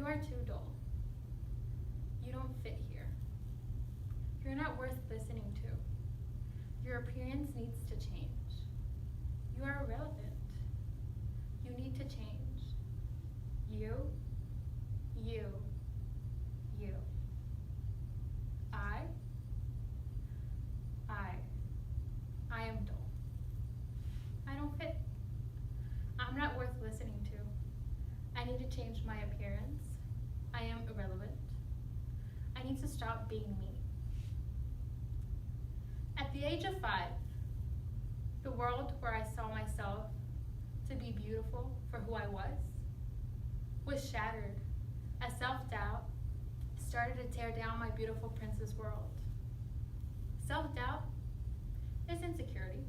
are too dull. You don't fit here. You're not worth listening to. Your appearance needs to change. You are irrelevant. You need to change. You. I am dull. I don't fit. I'm not worth listening to. I need to change my appearance. I am irrelevant. I need to stop being me. At the age of 5, the world where I saw myself to be beautiful for who I was shattered as self-doubt started to tear down my beautiful princess world. Self-doubt is insecurity.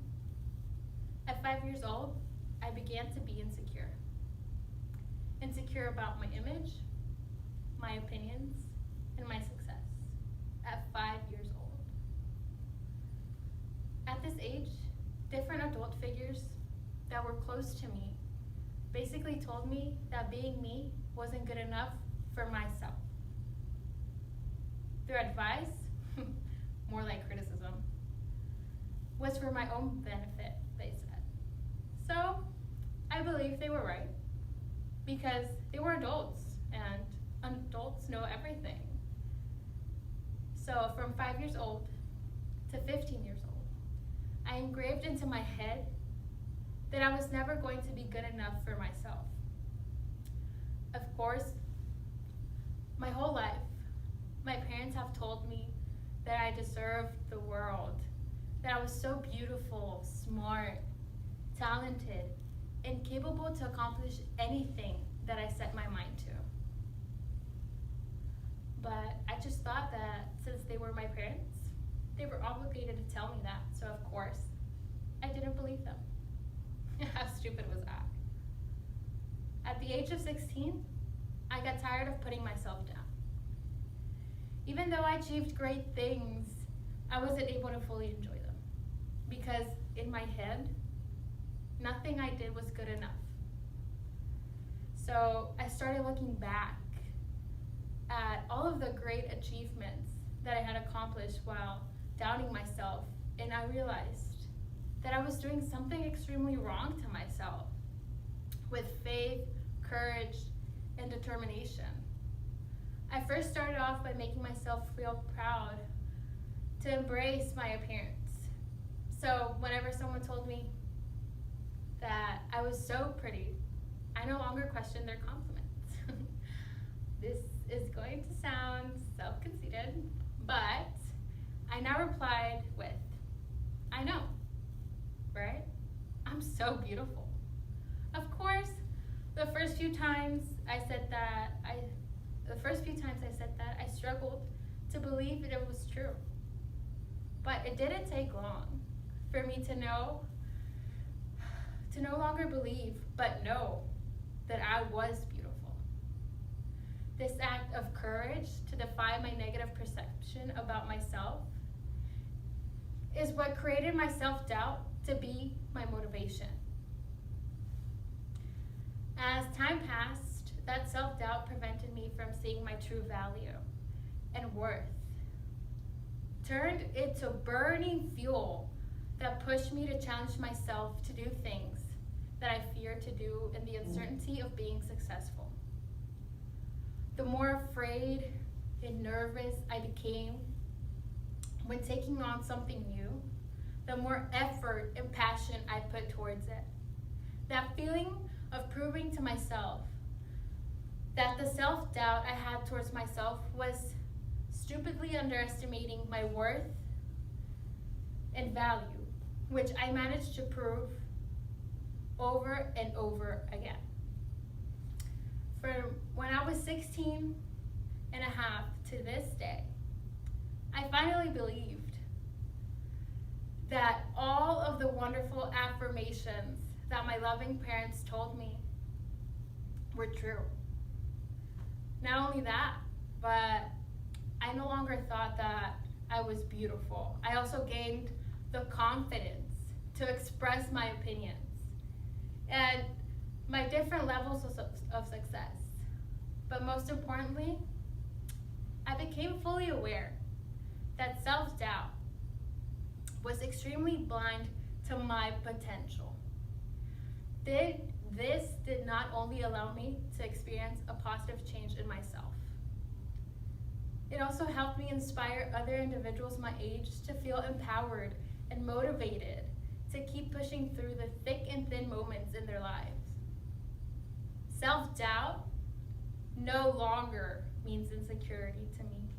At 5 years old, I began to be insecure. Insecure about my image, my opinions, and my success. At 5 years old. At this age, different adult figures that were close to me basically told me that being me wasn't good enough for myself. Their advice, more like criticism, was for my own benefit, they said. So, I believe they were right, because they were adults, and adults know everything. So, from 5 years old to 15 years old, I engraved into my head that I was never going to be good enough for myself. Of course, my whole life, my parents have told me that I deserved the world, that I was so beautiful, smart, talented, and capable to accomplish anything that I set my mind to. But I just thought that since they were my parents, they were obligated to tell me that, so of course, I didn't believe them. How stupid was that? At the age of 16, I got tired of putting myself down. Even though I achieved great things, I wasn't able to fully enjoy them. Because in my head, nothing I did was good enough. So I started looking back at all of the great achievements that I had accomplished while doubting myself, and I realized that I was doing something extremely wrong to myself with faith, courage, and determination. I first started off by making myself feel proud to embrace my appearance. So whenever someone told me that I was so pretty, I no longer questioned their compliments. This is going to sound self-conceited, but I now replied with, I know, right? I'm so beautiful. Of course, the first few times I said that, I struggled to believe that it was true. But it didn't take long for me to no longer believe, but know that I was beautiful. This act of courage to defy my negative perception about myself is what created my self-doubt to be my motivation. As time passed, that self-doubt prevented me from seeing my true value and worth. Turned into burning fuel that pushed me to challenge myself to do things that I feared to do in the uncertainty of being successful. The more afraid and nervous I became when taking on something new, the more effort and passion I put towards it. That feeling of proving to myself that the self-doubt I had towards myself was stupidly underestimating my worth and value, which I managed to prove over and over again. From when I was 16 and a half to this day, I finally believed that all of the wonderful affirmations that my loving parents told me were true. Not only that, but I no longer thought that I was beautiful. I also gained the confidence to express my opinions and my different levels of success. But most importantly, I became fully aware that self-doubt was extremely blind to my potential. This did not only allow me to experience a positive change in myself, it also helped me inspire other individuals my age to feel empowered and motivated to keep pushing through the thick and thin moments in their lives. Self-doubt no longer means insecurity to me.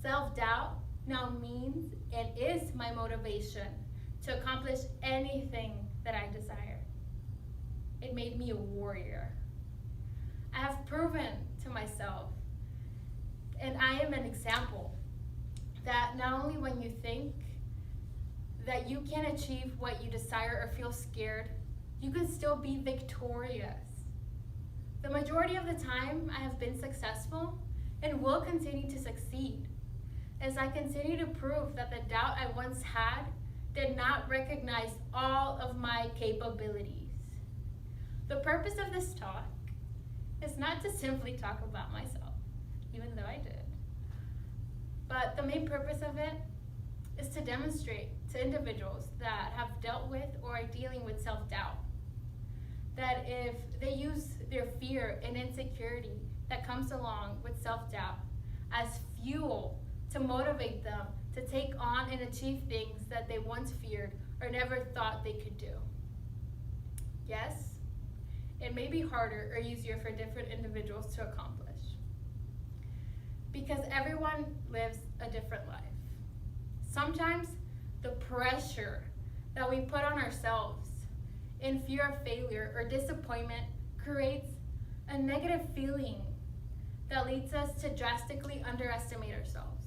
Self-doubt now means and is my motivation to accomplish anything that I desire. It made me a warrior. I have proven to myself, and I am an example, that not only when you think that you can achieve what you desire or feel scared, you can still be victorious. The majority of the time, I have been successful and will continue to succeed as I continue to prove that the doubt I once had did not recognize all of my capabilities. The purpose of this talk is not to simply talk about myself, even though I did, but the main purpose of it is to demonstrate to individuals that have dealt with or are dealing with self-doubt that if they use their fear and insecurity that comes along with self-doubt as fuel to motivate them to take on and achieve things that they once feared or never thought they could do. Yes, it may be harder or easier for different individuals to accomplish because everyone lives a different life. Sometimes the pressure that we put on ourselves in fear of failure or disappointment creates a negative feeling that leads us to drastically underestimate ourselves.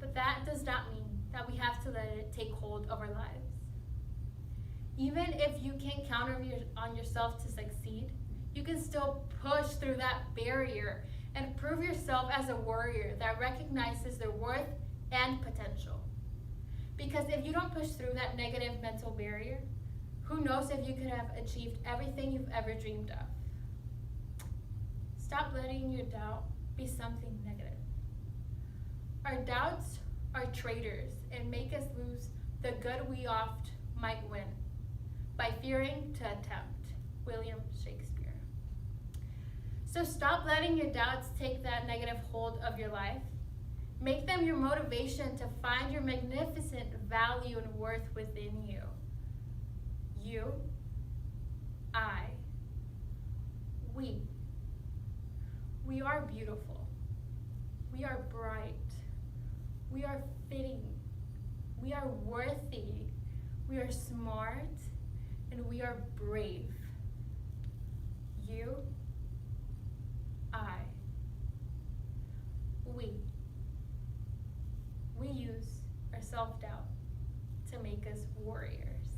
But that does not mean that we have to let it take hold of our lives. Even if you can't count on yourself to succeed, you can still push through that barrier and prove yourself as a warrior that recognizes their worth and potential. Because if you don't push through that negative mental barrier, who knows if you could have achieved everything you've ever dreamed of. Stop letting your doubt be something negative. Our doubts are traitors and make us lose the good we oft might win by fearing to attempt. William Shakespeare. So stop letting your doubts take that negative hold of your life. Make them your motivation to find your magnificent value and worth within you. You, I, we are beautiful. We are bright. We are fitting. We are worthy. We are smart. And we are brave. You, I, we use our self-doubt to make us warriors.